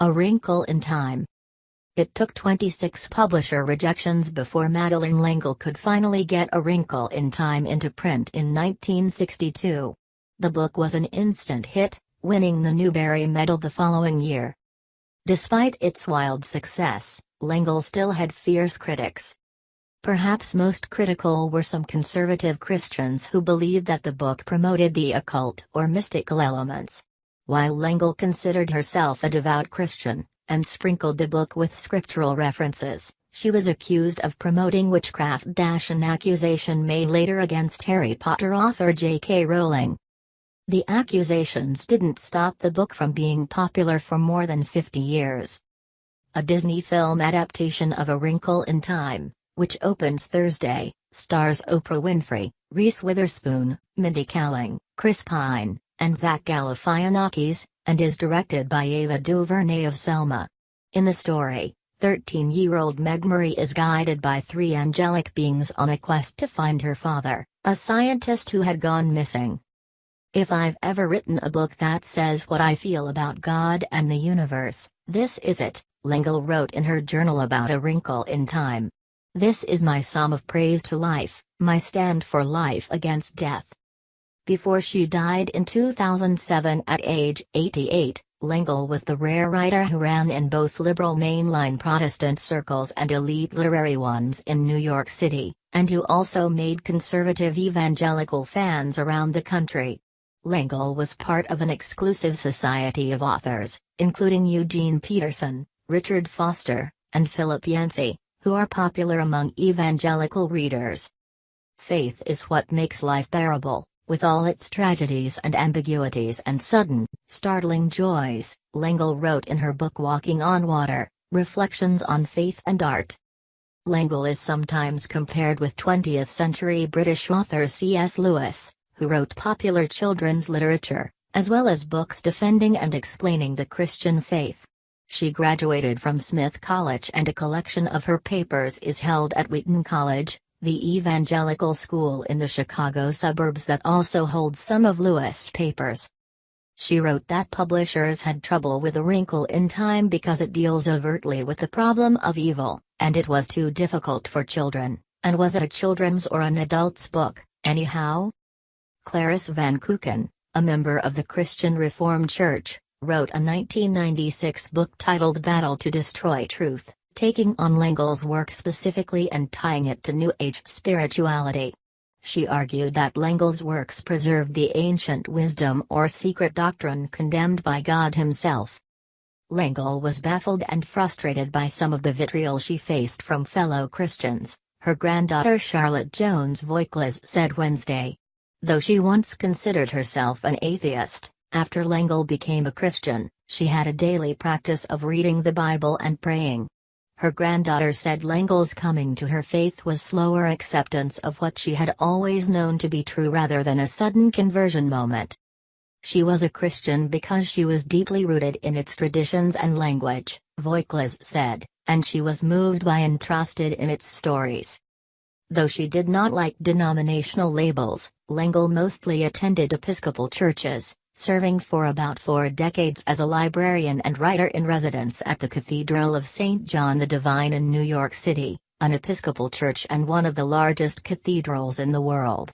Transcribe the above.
A Wrinkle in Time. It took 26 publisher rejections before Madeleine L'Engle could finally get A Wrinkle in Time into print in 1962. The book was an instant hit, winning the Newbery Medal the following year. Despite its wild success, L'Engle still had fierce critics. Perhaps most critical were some conservative Christians who believed that the book promoted the occult or mystical elements. While L'Engle considered herself a devout Christian, and sprinkled the book with scriptural references, she was accused of promoting witchcraft, an accusation made later against Harry Potter author J.K. Rowling. The accusations didn't stop the book from being popular for more than 50 years. A Disney film adaptation of A Wrinkle in Time, which opens Thursday, stars Oprah Winfrey, Reese Witherspoon, Mindy Kaling, Pine and Zach Galifianakis, and is directed by Ava DuVernay of Selma. In the story, 13-year-old Meg Murry is guided by three angelic beings on a quest to find her father, a scientist who had gone missing. "If I've ever written a book that says what I feel about God and the universe, this is it," L'Engle wrote in her journal about A Wrinkle in Time. "This is my psalm of praise to life, my stand for life against death." Before she died in 2007 at age 88, L'Engle was the rare writer who ran in both liberal mainline Protestant circles and elite literary ones in New York City, and who also made conservative evangelical fans around the country. L'Engle was part of an exclusive society of authors, including Eugene Peterson, Richard Foster, and Philip Yancey, who are popular among evangelical readers. "Faith is what makes life bearable, with all its tragedies and ambiguities and sudden, startling joys," L'Engle wrote in her book Walking on Water, Reflections on Faith and Art. L'Engle is sometimes compared with 20th-century British author C.S. Lewis, who wrote popular children's literature, as well as books defending and explaining the Christian faith. She graduated from Smith College and a collection of her papers is held at Wheaton College, the evangelical school in the Chicago suburbs that also holds some of Lewis' papers. She wrote that publishers had trouble with A Wrinkle in Time because it deals overtly with the problem of evil, and it was too difficult for children. And was it a children's or an adult's book, anyhow? Clarice Van Keuken, a member of the Christian Reformed Church, wrote a 1996 book titled Battle to Destroy Truth, taking on L'Engle's work specifically and tying it to New Age spirituality. She argued that L'Engle's works preserved the ancient wisdom or secret doctrine condemned by God himself. L'Engle was baffled and frustrated by some of the vitriol she faced from fellow Christians, her granddaughter Charlotte Jones Voigtles said Wednesday. Though she once considered herself an atheist, after L'Engle became a Christian, she had a daily practice of reading the Bible and praying. Her granddaughter said L'Engle's coming to her faith was slower acceptance of what she had always known to be true rather than a sudden conversion moment. She was a Christian because she was deeply rooted in its traditions and language, Voigtles said, and she was moved by and trusted in its stories. Though she did not like denominational labels, L'Engle mostly attended Episcopal churches, serving for about 4 decades as a librarian and writer-in-residence at the Cathedral of St. John the Divine in New York City, an Episcopal church and one of the largest cathedrals in the world.